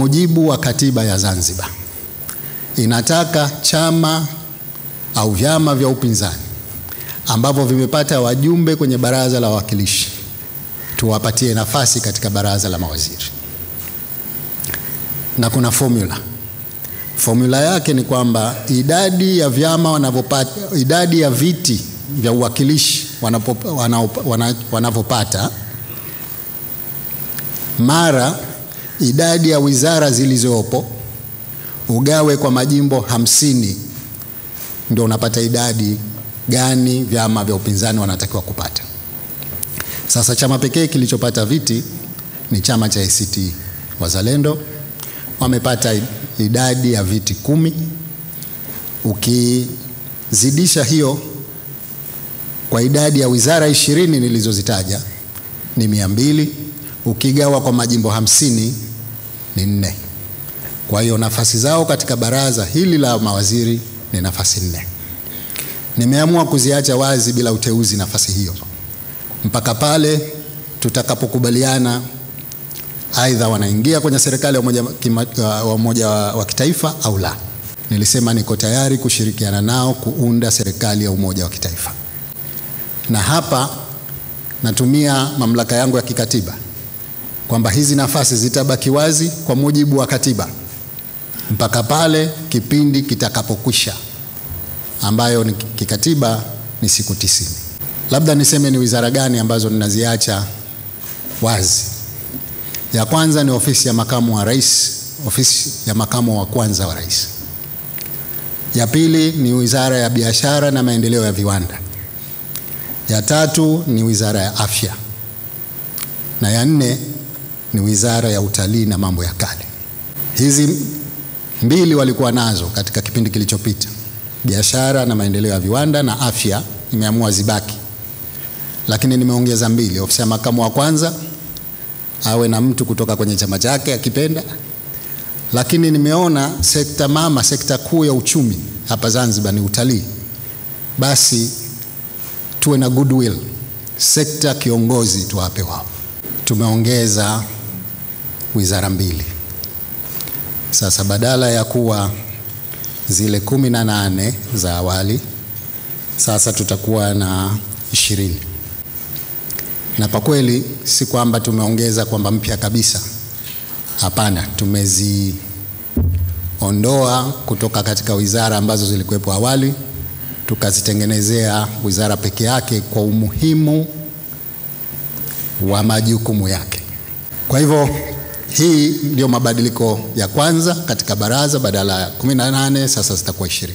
Mujibu wa katiba ya Zanzibar inataka chama au vyama vya upinzani ambavyo vimepata wajumbe kwenye baraza la wawakilishi tuwapatie nafasi katika baraza la mawaziri. Na kuna formula yake ni kwamba idadi ya vyama wanavyopata, idadi ya viti vya uwakilishi wanavyopata mara idadi ya wizara zilizopo ugawe kwa majimbo 50, ndio unapata idadi gani vyama vya upinzani wanatakiwa kupata. Sasa chama pekee kilichopata viti ni chama cha ACT Wazalendo, wamepata idadi ya viti 10. Ukizidisha hiyo kwa idadi ya wizara 20 nilizozitaja ni 200, ukigawa kwa majimbo 50 ni 4. Kwa hiyo nafasi zao katika baraza hili la mawaziri ni nafasi 4. Nimeamua kuziacha wazi bila uteuzi nafasi hiyo mpaka pale tutakapokubaliana aidha wanaingia kwenye serikali ya umoja wa kitaifa au la. Nilisema niko tayari kushirikiana nao kuunda serikali ya umoja wa kitaifa, na hapa natumia mamlaka yangu ya kikatiba kwamba hizi nafasi zitabaki wazi kwa mujibu wa katiba mpaka pale kipindi kitakapokwisha, ambayo ni kikatiba ni siku 90. Labda niseme ni wizara gani ambazo ninaziacha wazi. Ya kwanza ni ofisi ya makamu wa rais, ofisi ya makamu wa kwanza wa rais. Ya pili ni wizara ya biashara na maendeleo ya viwanda. Ya tatu ni wizara ya afya, na ya 4 ni wizara ya utalii na mambo ya kale. Hizi 2 walikuwa nazo katika kipindi kilichopita, biashara na maendeleo ya viwanda na afya, nimeamua zibaki, lakini nimeongeza 2. Ofisi ya makamu wa kwanza awe na mtu kutoka kwenye chama chake akipenda, lakini nimeona sekta mama, sekta kuu ya uchumi hapa Zanzibar ni utalii, basi tuwe na goodwill, sekta kiongozi tuwape wao. Tumeongeza wizara 2. Sasa badala ya kuwa zile 18 za awali, sasa tutakuwa na 20. Na kwa kweli si kwamba tumeongeza kwamba mpya kabisa, hapana, tumeziondoa kutoka katika wizara ambazo zilikuwepo awali tukazitengenezea wizara peke yake kwa umuhimu wa majukumu yake. Kwa hivyo hii ndio mabadiliko ya kwanza katika baraza, badala ya 18 sasa zitakuwa 20.